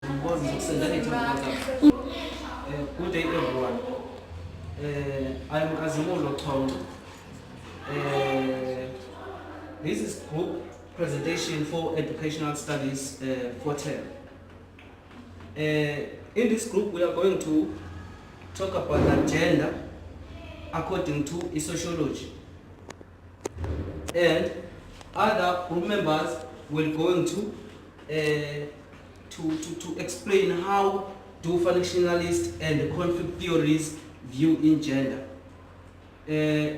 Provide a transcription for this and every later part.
Good day, everyone. I'm Azimulo Tong. This is group presentation for educational studies for term. In this group, we are going to talk about the gender according to sociology, and other group members will going to explain how do functionalists and conflict theories view in gender.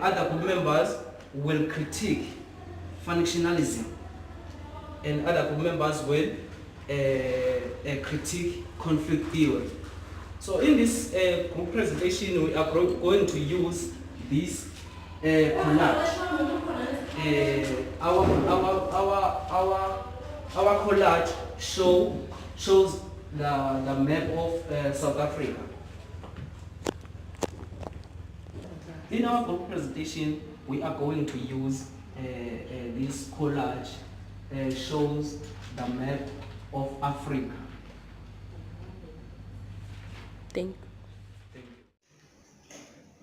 Other group members will critique functionalism, and other group members will critique conflict theory. So in this group presentation, we are going to use this collage. Our collage shows the map of South Africa. In our group presentation, we are going to use this collage shows the map of Africa. Thank you.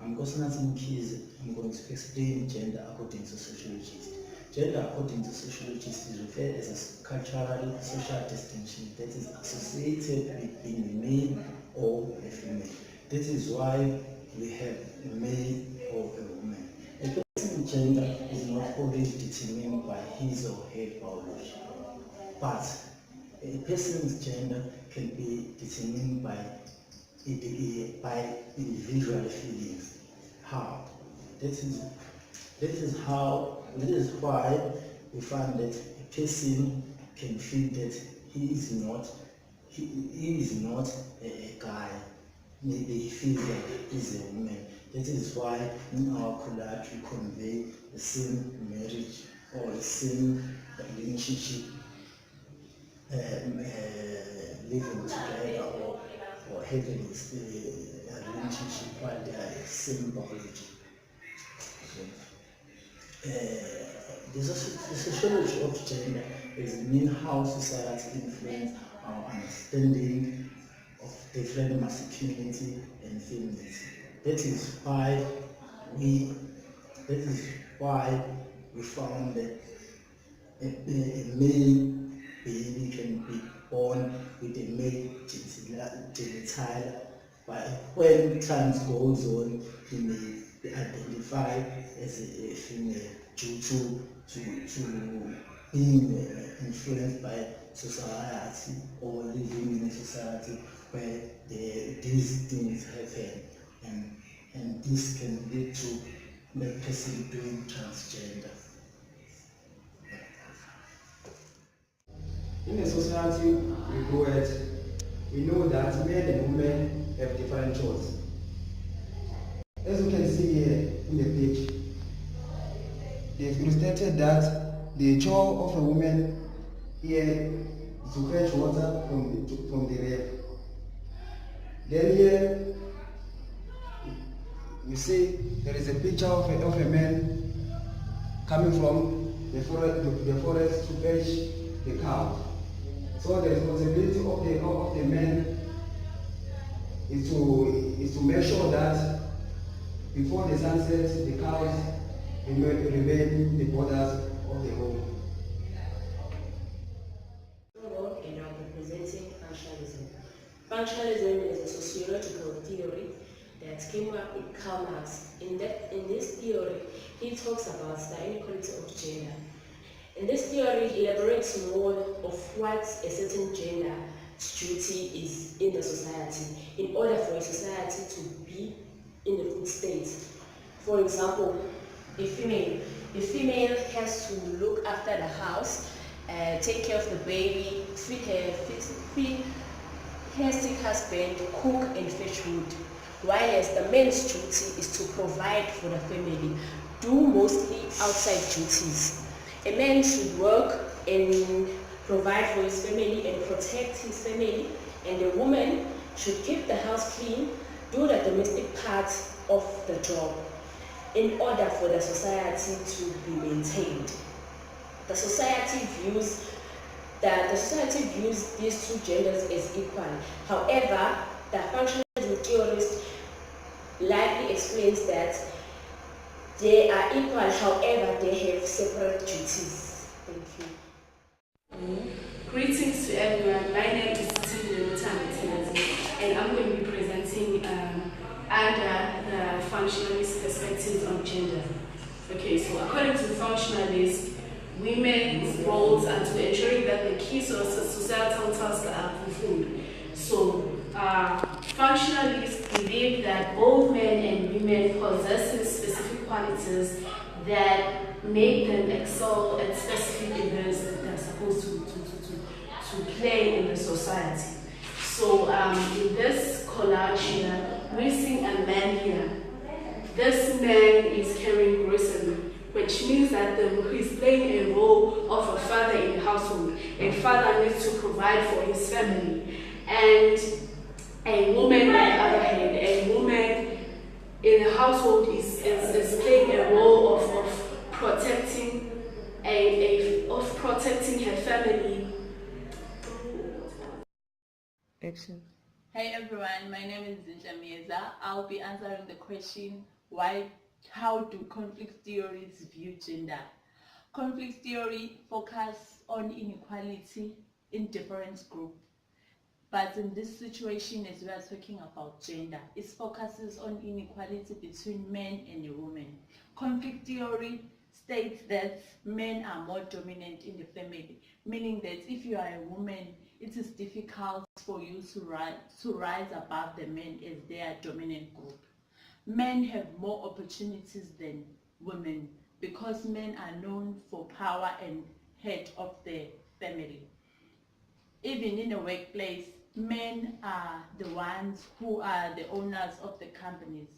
I'm Nkosinathi Mkhize. I'm going to explain gender according to sociologists. Gender according to sociologists is referred as a cultural social distinction that is associated with being a male or a female. This is why we have a male or a woman. A person's gender is not always determined by his or her biology, but a person's gender can be determined by individual feelings. How? This is why we find that a person can feel that he is not a guy. Maybe he feels that he's a woman. That is why in our collage we convey the same marriage or the same relationship, living together or having a relationship while they are the same biology. The sociology of gender examines how society influences our understanding of different masculinity and femininity. That is why we found that a male baby can be born with a male genital, but when time goes on, he may be identified as a female due to being influenced by society or living in a society where these things happen, and this can lead to the person being transgender. In a society we grow at, we know that men and women have different chores. As you can see here in the page, they've illustrated that the chore of a woman here is to fetch water from the river. Then here you see there is a picture of a man coming from the forest to fetch the cow. So the responsibility of the man is to make sure that before the sunset, the cows remain the borders of the home. And I'm representing functionalism. Functionalism is a sociological theory that came up with Karl Marx. In this theory, he talks about the inequality of gender. And this theory elaborates more of what a certain gender's duty is in the society in order for a society to be in a good state. For example, a female has to look after the house, take care of the baby, feed her sick husband, cook and fetch wood. Whilst the man's duty is to provide for the family, do mostly outside duties. A man should work and provide for his family and protect his family, and the woman should keep the house clean, do the domestic part of the job in order for the society to be maintained. The society views that the society views these two genders as equal. However, the functionalism theorist likely explains that they are equal, however, they have separate duties. Thank you. Greetings to everyone. My name is Tilly Lutami, and I'm going to be presenting under the functionalist perspectives on gender. Okay, so according to the functionalist, women's roles are to ensuring that the key societal tasks are fulfilled. So, functionalists believe that both men and women possess specific qualities that make them excel at specific events that they're supposed to play in the society. So, in this collage here, we're seeing a man here. This man is carrying grocery, which means that he's playing a role of a father in the household. A father needs to provide for his family. And a woman, on the other hand, a woman in the household is playing a role of protecting her family. Action. Hey everyone, my name is Zinja Mieza. I'll be answering the question, how do conflict theories view gender? Conflict theory focuses on inequality in different groups. But in this situation, as we are talking about gender, it focuses on inequality between men and women. Conflict theory states that men are more dominant in the family, meaning that if you are a woman, it is difficult for you to rise above the men as their dominant group. Men have more opportunities than women because men are known for power and head of the family. Even in a workplace, men are the ones who are the owners of the companies.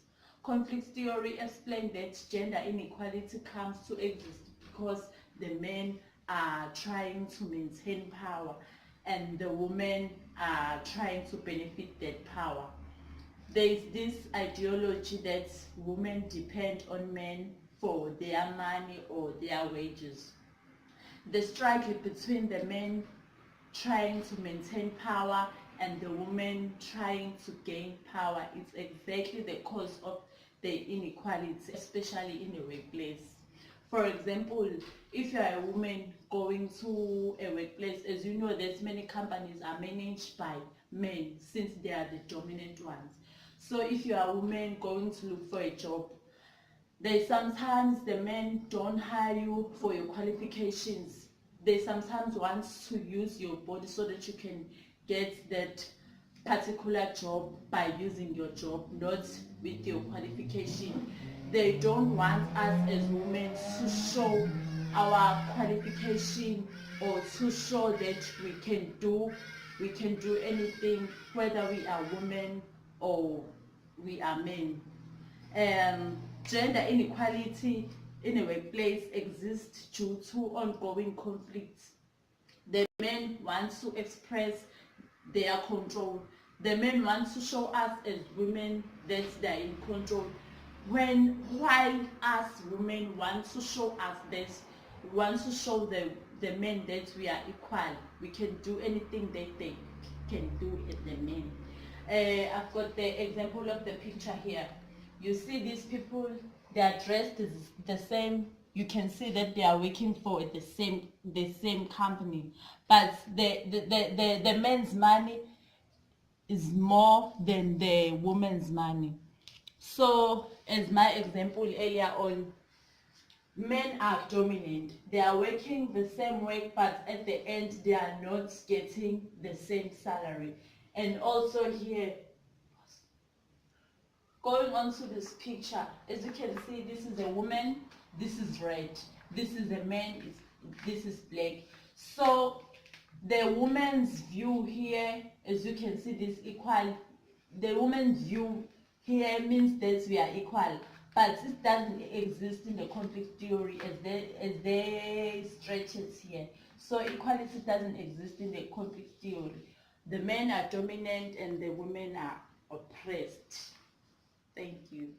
Conflict theory explains that gender inequality comes to exist because the men are trying to maintain power and the women are trying to benefit that power. There is this ideology that women depend on men for their money or their wages. The struggle between the men trying to maintain power and the women trying to gain power is exactly the cause of the inequality, especially in the workplace. For example, if you are a woman going to a workplace, as you know that many companies are managed by men since they are the dominant ones. So if you are a woman going to look for a job, sometimes the men don't hire you for your qualifications. They sometimes want to use your body so that you can get that particular job by using your job, not with your qualification. They don't want us as women to show our qualification or to show that we can do anything, whether we are women or we are men. Gender inequality in a workplace exists due to ongoing conflicts. The men want to express their control. The men want to show us as women that they are in control. While us women want to show us that, we want to show the men that we are equal. We can do anything that they can do as the men. I've got the example of the picture here. You see these people, they are dressed the same. You can see that they are working for the same company, but the men's money is more than the woman's money. So, as my example earlier on, men are dominant. They are working the same work, but at the end they are not getting the same salary. And also here, going on to this picture, as you can see, this is a woman, this is red, this is a man, this is black. So the woman's view here, as you can see, this equal, the woman's view here means that we are equal, but it doesn't exist in the conflict theory as they stretch it here. So equality doesn't exist in the conflict theory. The men are dominant and the women are oppressed. Thank you.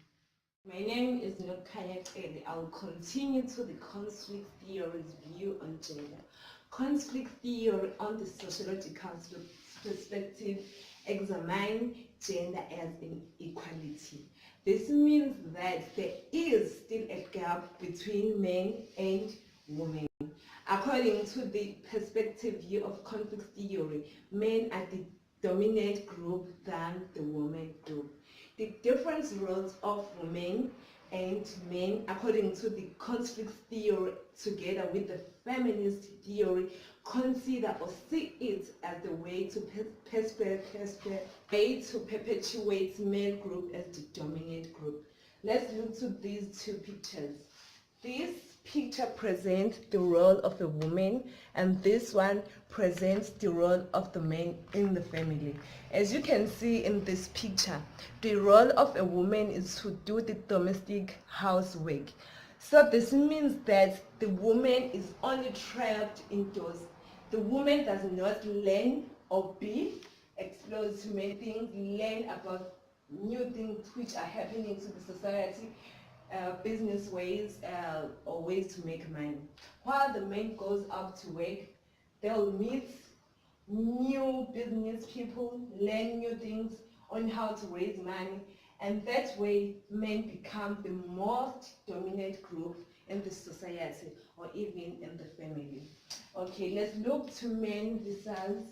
My name is Nokaya and I'll continue to the conflict theory's view on gender. Conflict theory on the sociological perspective examine gender as inequality. This means that there is still a gap between men and women. According to the perspective view of conflict theory, men are the dominant group than the women group. The different roles of women and men, according to the conflict theory, together with the feminist theory, consider or see it as the way to perpetuate male group as the dominant group. Let's look to these two pictures. This picture presents the role of a woman, and this one presents the role of the man in the family. As you can see in this picture, the role of a woman is to do the domestic housework. So this means that the woman is only trapped indoors. The woman does not learn or be exposed to many things, learn about new things which are happening to the society, business ways or ways to make money. While the man goes out to work, they'll meet new business people, learn new things on how to raise money, and that way men become the most dominant group in the society or even in the family. Okay, let's look to men versus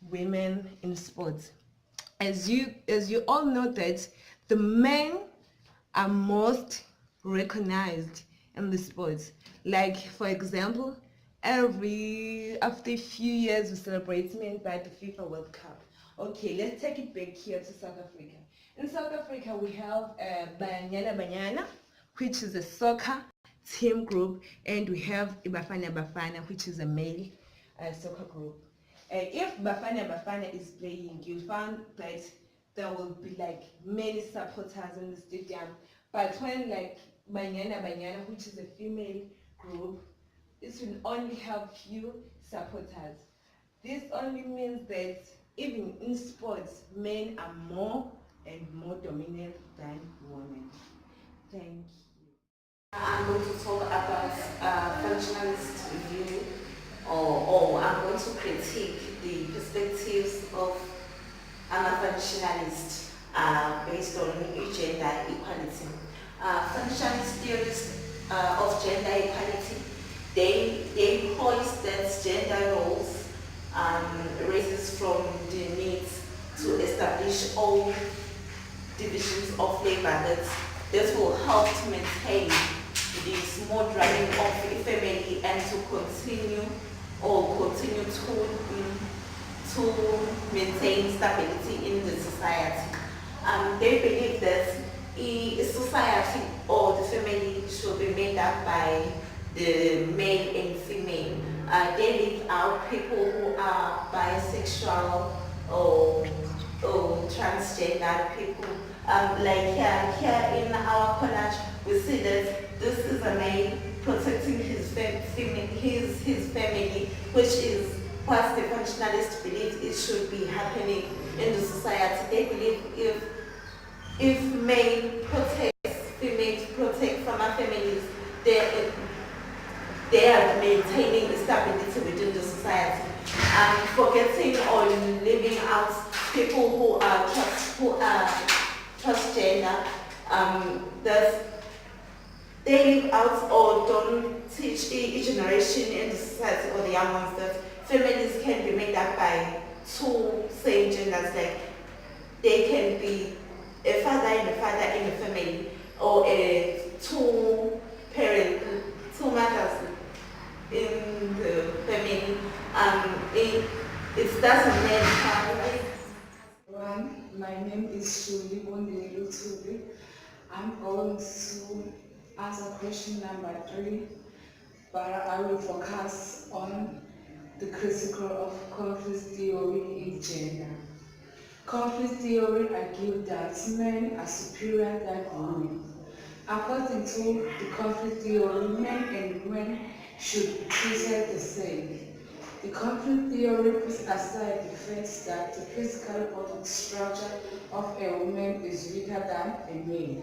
women in sports. As you all know that the men are most recognized in the sports. Like for example, after a few years we celebrate men by the FIFA World Cup. Okay, let's take it back here to South Africa. In South Africa we have Banyana Banyana, which is a soccer team group, and we have Bafana Bafana, which is a male soccer group. If Bafana Bafana is playing, you'll find that there will be like many supporters in the stadium. But when like Banyana Banyana, which is a female group, it will only have few supporters. This only means that even in sports, men are more and more dominant than women. Thank you. I'm going to talk about functionalist view, or I'm going to critique the perspectives of functionalist based on gender equality. Functionalist theories of gender equality, they posit that gender roles raises from the need to establish all divisions of labor that will help to maintain the smooth running of the family and to continue to maintain stability in the society. They believe that a society or the family should be made up by the male and female. They leave out people who are bisexual or transgender people. Like here in our college, we see that this is a male protecting his family, which is what the functionalists believe it should be happening in the society. They believe if male protects, females protect from our families, they are maintaining stability within the society. Forgetting or leaving out people who are transgender, that they leave out or don't teach each generation in the society or the young ones that families can be made up by two same genders. Like they can be a father and a father in a family, or two mothers in the family. It doesn't matter. My name is Shuli Bondelu Tuli. I'm going to answer question number 3, but I will focus on the critical of conflict theory in gender. Conflict theory argues that men are superior than women. According to the conflict theory, men and women should be treated the same. The conflict theory puts aside the fact that the physical body structure of a woman is weaker than a male.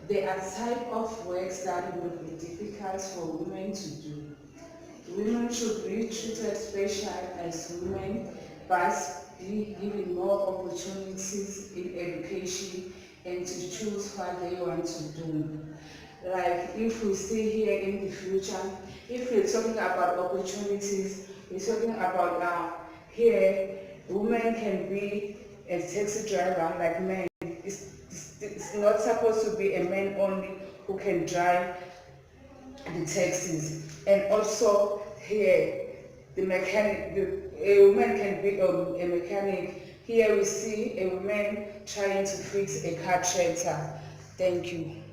There are types of works that will be difficult for women to do. Women should be treated special as women, but be given more opportunities in education and to choose what they want to do. Like if we see here in the future, if we're talking about opportunities, we're talking about here, women can be a taxi driver like men. It's not supposed to be a man only who can drive the taxis. And also here, the mechanic, a woman can be a mechanic. Here we see a woman trying to fix a car tractor. Thank you.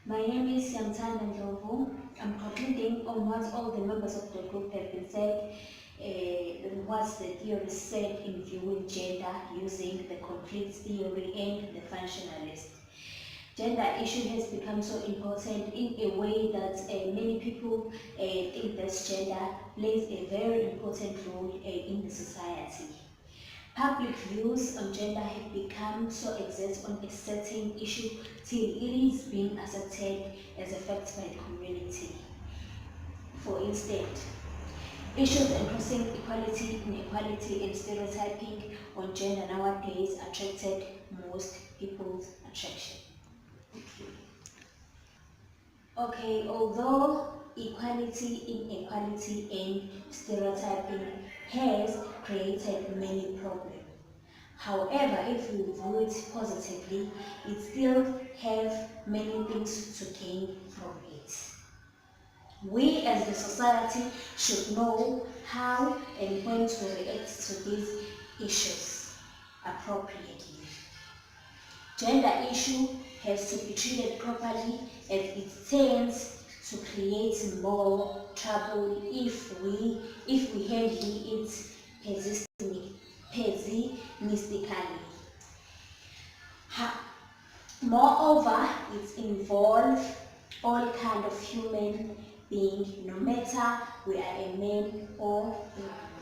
My name is Yamtanda Ndlovu. I'm concluding on what all the members of the group have been said, what the theory said in viewing gender using the conflict theory and the functionalist. Gender issue has become so important in a way that many people think that gender plays a very important role in the society. Public views on gender have become so exact on a certain issue till it is being accepted as a fact by the community. For instance, issues encompassing equality, inequality, and stereotyping on gender nowadays attracted most people's attraction. Okay, although equality, inequality, and stereotyping has created many problems. However, if we view it positively, it still have many things to gain from it. We as the society should know how and when to react to these issues appropriately. Gender issue has to be treated properly as it tends to create more trouble if we handle it pessimistically. Moreover, it involves all kind of human beings, no matter we are a man or a woman.